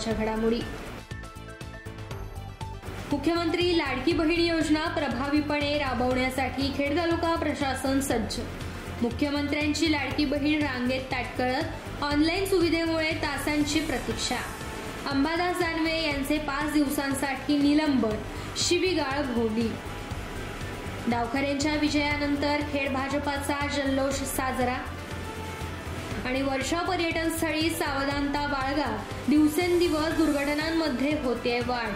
महत्त्वाच्या घडामोडी। मुख्यमंत्री लाडकी बहीण योजना प्रभावीपणे राबवण्यासाठी खेड तालुका प्रशासन सज्ज। मुख्यमंत्र्यांची लाडकी बहीण रांगेत ताटकळत, ऑनलाईन सुविधेमुळे तासांची प्रतीक्षा। अंबादास दानवे यांचे 5 दिवसांसाठी निलंबन, शिवीगाळ भोवली। डावखऱ्यांच्या विजयानंतर खेड भाजपाचा जल्लोष साजरा आणि वर्षा पर्यटन स्थळी सावधानता बाळगा, दिवसेंदिवस दुर्घटनांमध्ये होते वाढ।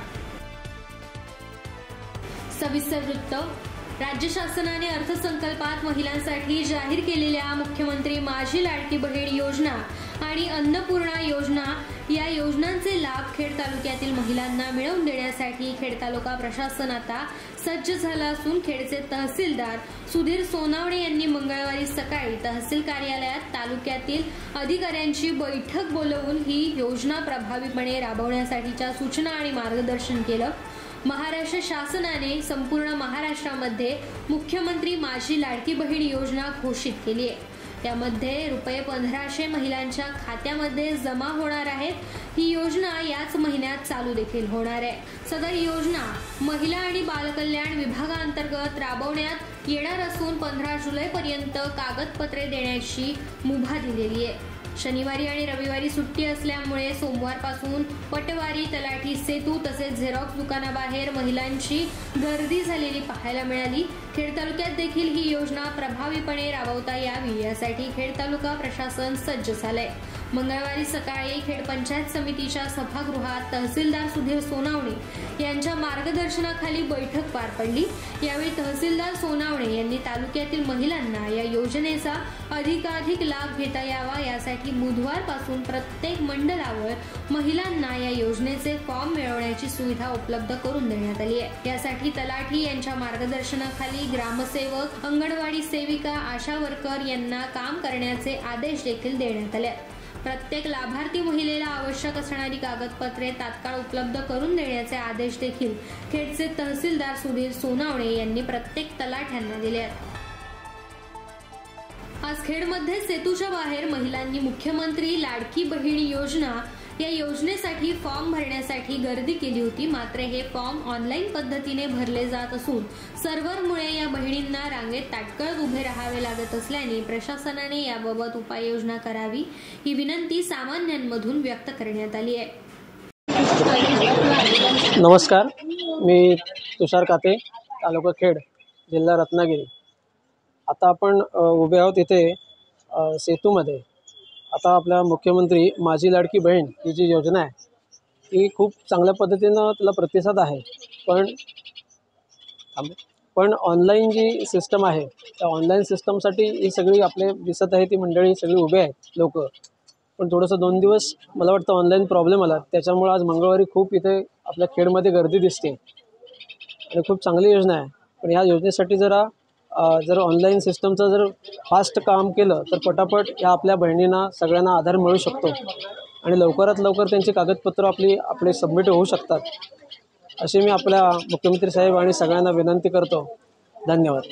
सविस्तर वृत्त। राज्य शासनाने अर्थसंकल्पात महिलांसाठी जाहीर केलेल्या मुख्यमंत्री माझी लाडकी बहीण योजना आणि अन्नपूर्णा योजना या योजनांचे लाभ खेड तालुक्यातील महिलांना मिळवून देण्यासाठी खेड तालुका प्रशासन आता सज्ज झाला असून खेडचे तहसीलदार सुधीर सोनावणे यांनी मंगळवारी सकाळी तहसील कार्यालयात तालुक्यातील अधिकाऱ्यांची बैठक बोलावून ही योजना प्रभावीपणे राबवण्यासाठीच्या सूचना आणि मार्गदर्शन केलं। महाराष्ट्र शासनाने संपूर्ण महाराष्ट्रामध्ये मुख्यमंत्री माझी लाडकी बहीण योजना घोषित केली आहे। त्यामध्ये ₹1500 महिलांच्या खात्यामध्ये जमा होणार आहेत। ही योजना याच महिन्यात चालू देखील होणार आहे। सदर योजना महिला आणि बालकल्याण विभागांतर्गत राबवण्यात येणार असून 15 जुलैपर्यंत कागदपत्रे देण्याची मुभा दिलेली आहे। शनिवारी आणि रविवारी सुट्टी असल्यामुळे सोमवारपासून पटवारी, तलाठी, सेतू तसेच झेरॉक्स दुकानाबाहेर महिलांची गर्दी झालेली पाहायला मिळाली। खेड तालुक्यात देखील ही योजना प्रभावीपणे राबवता यावी यासाठी खेड तालुका प्रशासन सज्ज झालंय। मंगळवारी सकाळी खेड पंचायत समितीच्या सभागृहात तहसीलदार सुधीर सोनावणे यांच्या मार्गदर्शनाखाली बैठक पार पडली। यावेळी तहसीलदार सोनावणे यांनी तालुक्यातील महिलांना या योजनेचा अधिकाधिक लाभ घेता यावा यासाठी बुधवारपासून प्रत्येक मंडलावर महिलांना या योजनेचे फॉर्म मिळवण्याची सुविधा उपलब्ध करून देण्यात आली आहे। यासाठी तलाठी यांच्या मार्गदर्शनाखाली ग्रामसेवक, अंगणवाडी सेविका, आशा वर्कर यांना काम करण्याचे आदेश देखील देण्यात आले। प्रत्येक लाभार्थी महिलेला आवश्यक असणारी कागदपत्रे तात्काळ उपलब्ध करून देण्याचे आदेश देखील खेडचे तहसीलदार सुधीर सोनावणे यांनी प्रत्येक तलाठ्यांना दिले आहेत। आज खेडमध्ये सेतूच्या बाहेर महिलांनी मुख्यमंत्री लाडकी बहीण योजना या योजनेसाठी फॉर्म भरण्यासाठी गर्दी केली होती। मात्र हे फॉर्म ऑनलाईन पद्धतीने भरले जात असून सर्व्हरमुळे या बहिणींना रांगेत ताटकळत उभे राहावे लागत असल्याने प्रशासनाने याबाबत उपाययोजना करावी ही विनंती सामान्यांमधून व्यक्त करण्यात आली आहे। नमस्कार, मी तुषार काते, तालुका खेड, जिल्हा रत्नागिरी। आता आपण उभे आहोत इथे सेतूमध्ये। आता आपल्या मुख्यमंत्री माझी लाडकी बहीण ही जी योजना आहे ती खूप चांगल्या पद्धतीनं त्याला प्रतिसाद आहे, पण ऑनलाईन जी सिस्टम आहे त्या ऑनलाईन सिस्टमसाठी ही सगळी आपले दिसत आहे ती मंडळी सगळी उभे आहेत लोक, पण थोडंसं 2 दिवस मला वाटतं ऑनलाईन प्रॉब्लेम आला, त्याच्यामुळे आज मंगळवारी खूप इथे आपल्या खेडमध्ये गर्दी दिसते आणि खूप चांगली योजना आहे। पण या योजनेसाठी जर ऑनलाईन सिस्टमचं जर फास्ट काम केलं तर पटापट या आपल्या बहिणींना सगळ्यांना आधार मिळू शकतो आणि लवकरात लवकर त्यांची कागदपत्र आपले सबमिट होऊ शकतात, अशी मी आपल्या मुख्यमंत्री साहेब आणि सगळ्यांना विनंती करतो। धन्यवाद।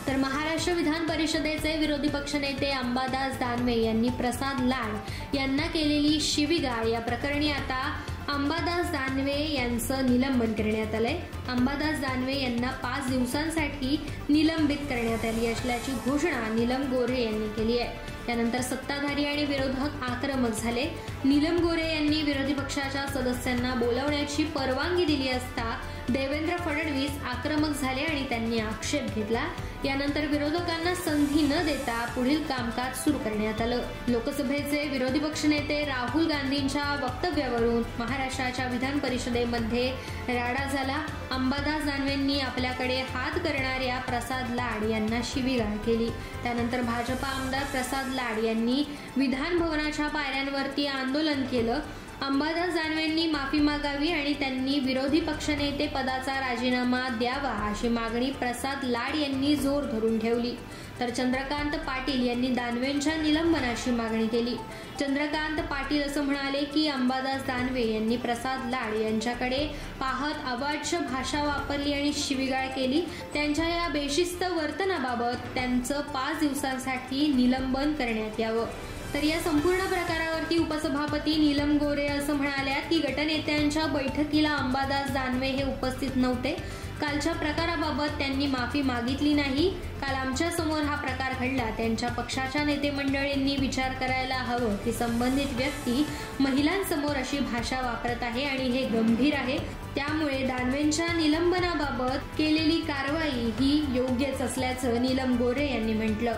तर महाराष्ट्र विधान परिषदेचे विरोधी पक्षनेते अंबादास दानवे यांनी प्रसाद लाड यांना केलेली शिवीगाळ या प्रकरणी आता अंबादास दानवे यांचं निलंबन करण्यात आलंय। अंबादास दानवे यांना 5 दिवसांसाठी निलंबित करण्यात आली असल्याची घोषणा नीलम गोरे यांनी केली आहे। त्यानंतर सत्ताधारी आणि विरोधक आक्रमक झाले। नीलम गोरे यांनी विरोधी पक्षाच्या सदस्यांना बोलावण्याची परवानगी दिली असता देवेंद्र फडणवीस आक्रमक झाले आणि त्यांनी आक्षेप घेतला। यानंतर विरोधकांना संधी न देता पुढील कामकाज सुरू करण्यात आलं। लोकसभेचे विरोधी पक्षनेते राहुल गांधींच्या वक्तव्यावरून महाराष्ट्राच्या विधान परिषदेमध्ये राडा झाला। अंबादास दानवेंनी आपल्याकडे हात करणाऱ्या प्रसाद लाड यांना शिवीगाळ केली। त्यानंतर भाजपा आमदार प्रसाद लाड यांनी विधान भवनाच्या पायऱ्यांवरती आंदोलन केलं। अंबादास दानवेंनी माफी मागावी आणि त्यांनी विरोधी पक्षनेते पदाचा राजीनामा द्यावा अशी मागणी प्रसाद लाड यांनी जोर धरून ठेवली। तर चंद्रकांत पाटील यांनी दानवेंच्या निलंबनाची मागणी केली। चंद्रकांत पाटील असं म्हणाले की अंबादास दानवे यांनी प्रसाद लाड यांच्याकडे पाहत अवाच्य भाषा वापरली आणि शिवीगाळ केली। त्यांच्या या बेशिस्त वर्तनाबाबत त्यांचं 5 दिवसांसाठी निलंबन करण्यात यावं। तर या संपूर्ण प्रकारावरती उपसभापती नीलम गोरे असं म्हणाल्या की गटनेत्यांच्या बैठकीला अंबादास दानवे हे उपस्थित नव्हते. कालच्या प्रकाराबाबत त्यांनी माफी मागितली नाही. काल आमच्या समोर हा प्रकार घडला. त्यांच्या पक्षाच्या नेते मंडळींनी विचार करायला हवं की संबंधित व्यक्ती महिलांसमोर अशी भाषा वापरत आहे आणि हे गंभीर आहे. त्यामुळे दानवेंच्या निलंबनाबाबत केलेली कारवाई ही योग्यच असल्याचं नीलम गोरे यांनी म्हटलं.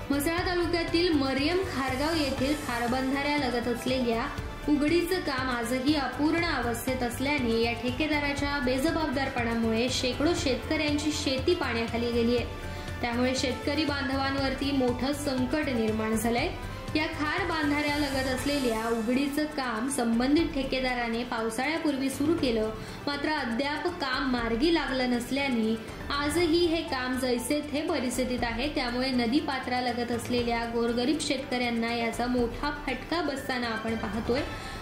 म्हसळा तालुक्यातील मरियम खारगाव येथील खारबंधाऱ्यालगत असलेल्या उघडीचं काम आजही अपूर्ण अवस्थेत असल्याने या ठेकेदाराच्या बेजबाबदारपणामुळे शेकडो शेतकऱ्यांची शेती पाण्याखाली गेली आहे. त्यामुळे शेतकरी बांधवांवरती मोठं संकट निर्माण झालंय. या खार बांधाऱ्यालगत असलेल्या उघडीचं काम संबंधित ठेकेदाराने पावसाळ्यापूर्वी सुरू केलं, मात्र अद्याप काम मार्गी लागलं नसल्याने आजही हे काम जैसे थे परिस्थितीत आहे. त्यामुळे नदी पात्रालगत असलेल्या गोरगरीब शेतकऱ्यांना याचा मोठा फटका बसताना आपण पाहतोय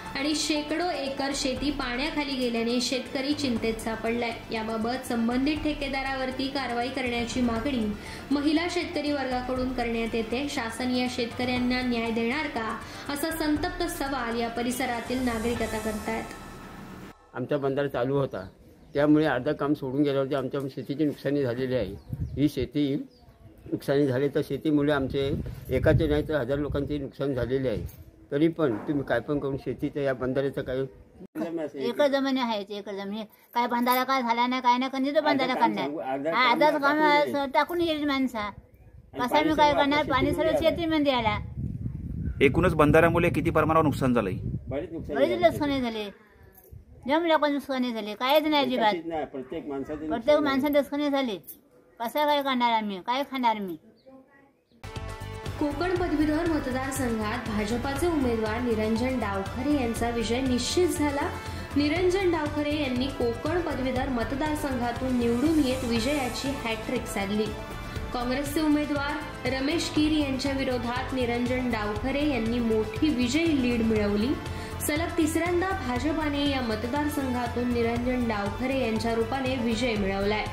आणि शेकडो एकर शेती पाण्याखाली गेल्याने शेतकरी चिंतेत सापडलाय. याबाबत संबंधित ठेकेदारावरती कारवाई करण्याची मागणी महिला शेतकरी वर्गाकडून करण्यात येते. शासन या शेतकऱ्यांना न्याय देणार का, असा संतप्त सवाल या परिसरातील नागरिक आता करतायत. आमचा बंधारा चालू होता, त्यामुळे अर्धा काम सोडून गेल्यावरती आमच्या शेतीची नुकसानी झालेली आहे. ही शेती नुकसानी झाली तर शेतीमुळे आमचे एकाचे नाही तर 1000 लोकांचे नुकसान झालेले आहे. तरी पण तुम्ही काय पण करून शेतीचं या बंधाऱ्याचं काय एकर जमिनी आहे, एकर जमिनी काय बंधारा काय झाला नाही काय नाही कधी तो बंधारा करणार आधाच काम टाकून येईल माणसा कसा मी काय करणार. पाणी सर्व शेतीमध्ये आला. एकूणच बंधाऱ्यामुळे किती प्रमाणावर नुकसान झालंय? बरेच नुकसानी झाले, जम लोकांचे नुकसानी झाले, काहीच नाही अजिबात. प्रत्येक माणसाचे नुकसानी झाले. कसं काय करणार आम्ही, काय खाणार मी. कोकण पदवीधर मतदारसंघात भाजपाचे उमेदवार निरंजन डावखरे यांचा विजय निश्चित झाला. निरंजन डावखरे यांनी कोकण पदवीधर मतदारसंघातून निवडून येत विजयाची हॅट्रिक साधली. काँग्रेसचे उमेदवार रमेश कीर यांच्या विरोधात निरंजन डावखरे यांनी मोठी विजयी लीड मिळवली. सलग तिसऱ्यांदा भाजपाने या मतदारसंघातून निरंजन डावखरे यांच्या रूपाने विजय मिळवलाय.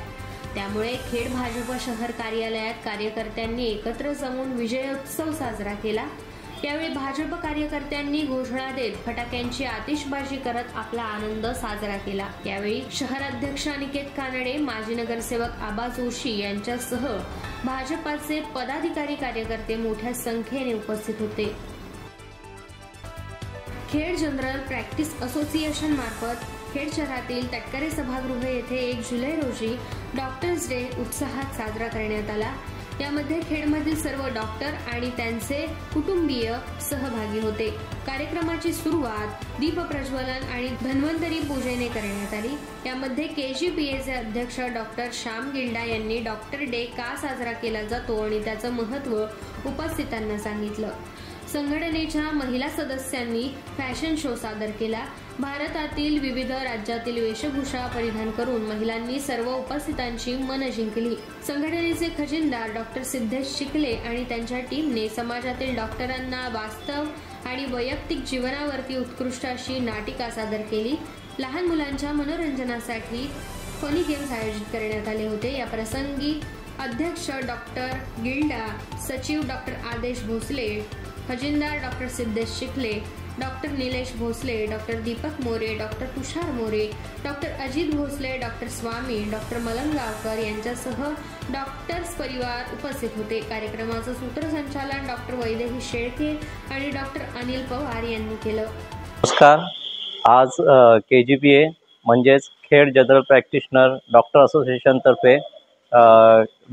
त्यामुळे खेड भाजप शहर कार्यालयात कार्यकर्त्यांनी एकत्र जमून विजयोत्सव साजरा केला. यावेळी भाजप कार्यकर्त्यांनी घोषणा देत फटाक्यांची आतिषबाजी करत आपला आनंद साजरा केला. यावेळी शहर अध्यक्ष अनिकेत कानडे, माजी नगरसेवक आबा जोशी यांच्यासह भाजपाचे पदाधिकारी कार्यकर्ते मोठ्या संख्येने उपस्थित होते. खेड जनरल प्रॅक्टिस असोसिएशन मार्फत खेड शहरातील तटकरे सभागृह येथे 1 जुलै रोजी डॉक्टर्स डे उत्साहात साजरा करण्यात आला. यामध्ये खेडमधील सर्व डॉक्टर आणि त्यांचे कुटुंबीय सहभागी होते. कार्यक्रमाची सुरुवात दीप प्रज्वलन आणि धन्वंतरी पूजेने करण्यात आली. यामध्ये KGPAचे अध्यक्ष डॉक्टर श्याम गिल्डा यांनी डॉक्टर डे का साजरा केला जातो आणि त्याचं महत्त्व उपस्थितांना सांगितलं. संघटनेच्या महिला सदस्यांनी फॅशन शो सादर केला. भारतातील विविध राज्यातील वेशभूषा परिधान करून महिलांनी सर्व उपस्थितांची मनं जिंकली. संघटनेचे खजिनदार डॉक्टर सिद्धेश चिखले आणि त्यांच्या टीमने समाजातील डॉक्टरांना वास्तव आणि वैयक्तिक जीवनावरती उत्कृष्ट अशी नाटिका सादर केली. लहान मुलांच्या मनोरंजनासाठी फनी गेम्स आयोजित करण्यात आले होते. या प्रसंगी अध्यक्ष डॉक्टर गिल्डा, सचिव डॉक्टर आदेश भोसले, खजिनदार doctor Siddhesh Chikhale, doctor Nilesh Bhosale, doctor Deepak More, doctor Tushar More, doctor Ajit Bhosale, doctor Swami, doctor Malangavkar यांच्यासह डॉक्टर्स परिवार उपस्थित होते. कार्यक्रमाचं सूत्रसंचालन डॉक्टर वैदेही शेळके आणि डॉक्टर अनिल पवार यांनी केलं. नमस्कार. आज KGPA म्हणजेच Khed general practitioner doctor association तर्फे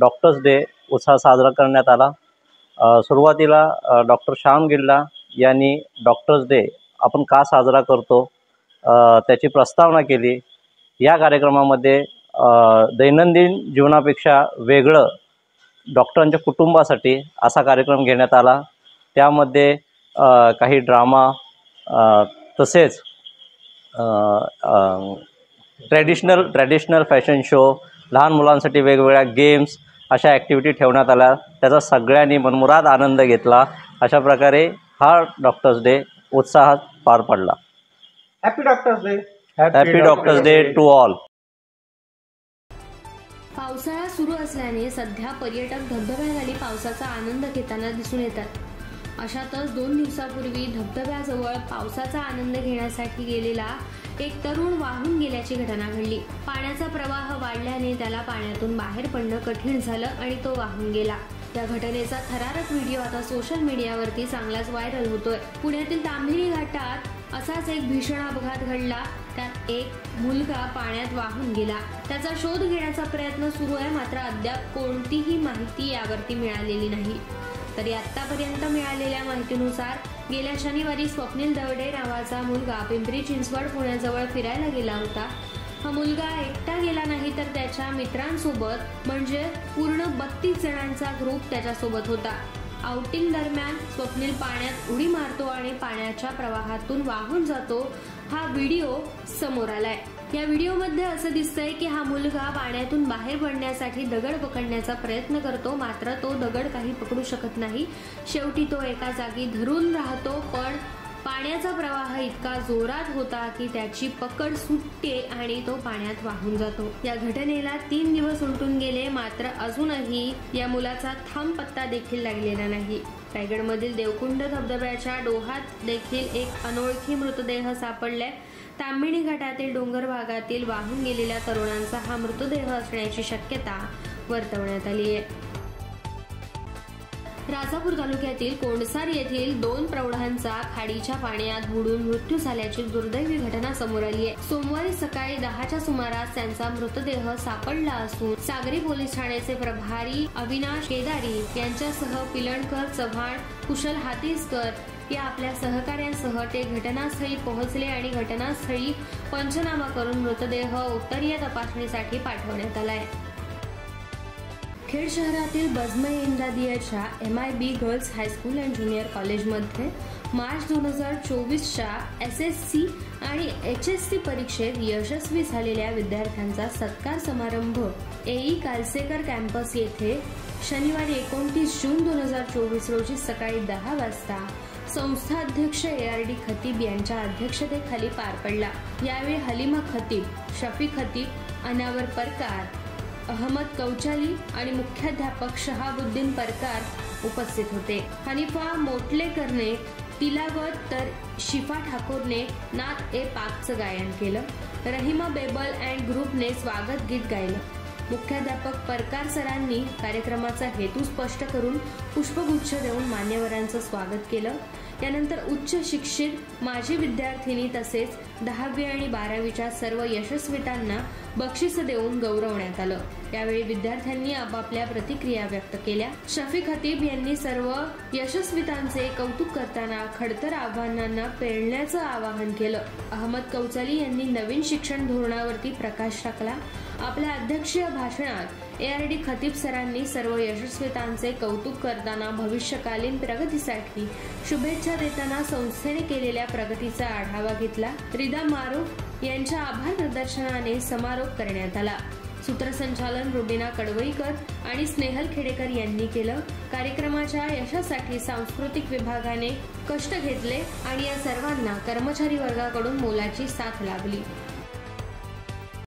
डॉक्टर्स डे उत्साह साजरा करण्यात आला. सुरुवातीला डॉक्टर श्याम गिल्डा यांनी डॉक्टर्स डे आपण का साजरा करतो त्याची प्रस्तावना केली. या कार्यक्रमामध्ये दैनंदिन जीवनापेक्षा वेगळं डॉक्टरांच्या कुटुंबासाठी असा कार्यक्रम घेण्यात आला. त्यामध्ये काही ड्रामा तसेच ट्रॅडिशनल फॅशन शो, लहान मुलांसाठी वेगवेगळ्या गेम्स अशा ॲक्टिव्हिटी ठेवण्यात आल्या. त्याचा सगळ्यांनी मनमुराद आनंद घेतला. अशा प्रकारे हा डॉक्टर्स डे उत्साहात पार पडला. Happy doctors day. Happy doctors day to all. पावसाळा सुरू असल्याने सध्या पर्यटक धबधब्याखाली पावसाचा आनंद घेताना दिसून येतात. अशातच 2 दिवसापूर्वी धबधब्याजवळ पावसाचा आनंद घेण्यासाठी गेलेला एक तरुण वाहून गेल्याची घटना घडली. पाण्याचा प्रवाह वाढल्याने त्याला पाण्यातून बाहेर पडणं कठीण झालं आणि तो वाहून गेला. या घटनेचा थरारक व्हिडिओ आता सोशल मीडियावरती चांगलाच व्हायरल होतोय. पुण्यातील ताम्हिणी घाटात असाच एक भीषण अपघात घडला. त्यात एक मुलगा पाण्यात वाहून गेला. त्याचा शोध घेण्याचा प्रयत्न सुरू आहे, मात्र अद्याप कोणतीही माहिती यावरती मिळालेली नाही. तरी आतापर्यंत मिळालेल्या माहितीनुसार गेल्या शनिवारी स्वप्नील दवडे नावाचा मुलगा पिंपरी चिंचवड पुण्याजवळ फिरायला गेला होता. हा मुलगा एकटा गेला नाही तर त्याच्या मित्रांसोबत म्हणजे पूर्ण 32 जणांचा ग्रुप त्याच्यासोबत होता. आउटिंग दरम्यान स्वप्नील पाण्यात उडी मारतो आणि पाण्याच्या प्रवाहातून वाहून जातो. हा व्हिडिओ समोर आलाय. या व्हिडिओमध्ये असं दिसतंय की हा मुलगा पाण्यातून बाहेर पडण्यासाठी दगड पकडण्याचा प्रयत्न करतो, मात्र तो दगड काही पकडू शकत नाही. शेवटी तो एका जागी धरून राहतो, पण पाण्याचा प्रवाह इतका जोरात होता की त्याची पकड सुटते आणि तो पाण्यात वाहून जातो. या घटनेला 3 दिवस उलटून गेले, मात्र अजूनही या मुलाचा थांब पत्ता देखील लागलेला नाही. रायगडमधील देवकुंड धबधब्याच्या डोहात देखील एक अनोळखी मृतदेह सापडलाय. ताम्हिणी घाटातील डोंगर भागातील वाहून गेलेल्या तरुणांचा हा मृतदेह असण्याची शक्यता वर्तवण्यात आली आहे. राजापूर तालुक्यातील कोंडसार येथील 2 प्रौढांचा खाडीच्या पाण्यात बुडून मृत्यू झाल्याची दुर्दैवी घटना समोर आली आहे. सोमवारी सकाळी 10च्या सुमारास त्यांचा मृतदेह सापडला असून सागरी पोलीस ठाण्याचे प्रभारी अविनाश केदारी यांच्यासह पिलणकर, चव्हाण, कुशल हातीसकर या आपल्या सहकाऱ्यांसह ते घटनास्थळी पोहोचले आणि घटनास्थळी पंचनामा करून मृतदेह उत्तरीय तपासणीसाठी पाठवण्यात आलाय. खेड शहरातील बजमय इंदादियाच्या MIB girls high school and junior कॉलेजमध्ये मार्च 2024च्या SSC आणि HSC परीक्षेत यशस्वी झालेल्या विद्यार्थ्यांचा सत्कार समारंभ AE कालसेकर कॅम्पस येथे शनिवारी 29 जून 2024 रोजी सकाळी 10 वाजता संस्था अध्यक्ष ARD खतीब यांच्या अध्यक्षतेखाली पार पडला. यावेळी हलिमा खतीब, शफी खतीब, अनावर परकार, अहमद कौचाली आणि मुख्याध्यापक शहाबुद्दीन परकार उपस्थित होते. हनीफा मोटलेकरने तिलावत तर शिफा ठाकूरने नात ए पाकचं गायन केलं. रहिमा बेबल अँड ग्रुपने स्वागत गीत गायलं. मुख्याध्यापक परकार सरांनी कार्यक्रमाचा हेतू स्पष्ट करून पुष्पगुच्छ देऊन मान्यवरांचं स्वागत केलं. यानंतर उच्च शिक्षित माजी विद्यार्थिनी तसेच 10वी आणि 12वीच्या सर्व यशस्वीतांना बक्षीस देऊन गौरवण्यात आलं. यावेळी विद्यार्थ्यांनी आपापल्या प्रतिक्रिया व्यक्त केल्या. शफी खतीब यांनी सर्व यशस्वीतांचे कौतुक करताना खडतर आव्हानांना पेलण्याचं आवाहन केलं. अहमद कौचाली यांनी नवीन शिक्षण धोरणावरती प्रकाश टाकला. आपल्या अध्यक्षीय भाषणात ARD खतीब सरांनी सर्व यशस्वीतांचे कौतुक करताना भविष्यकालीन प्रगतीसाठी शुभेच्छा देताना संस्थेने केलेल्या प्रगतीचा आढावा घेतला. रिदा मारूफ यांच्या आभार प्रदर्शनाने समारोप करण्यात आला. सूत्रसंचालन रुबीना कडवईकर आणि स्नेहल खेडेकर यांनी केलं. कार्यक्रमाच्या यशासाठी सांस्कृतिक विभागाने कष्ट घेतले आणि या सर्वांना कर्मचारी वर्गाकडून मोलाची साथ लाभली.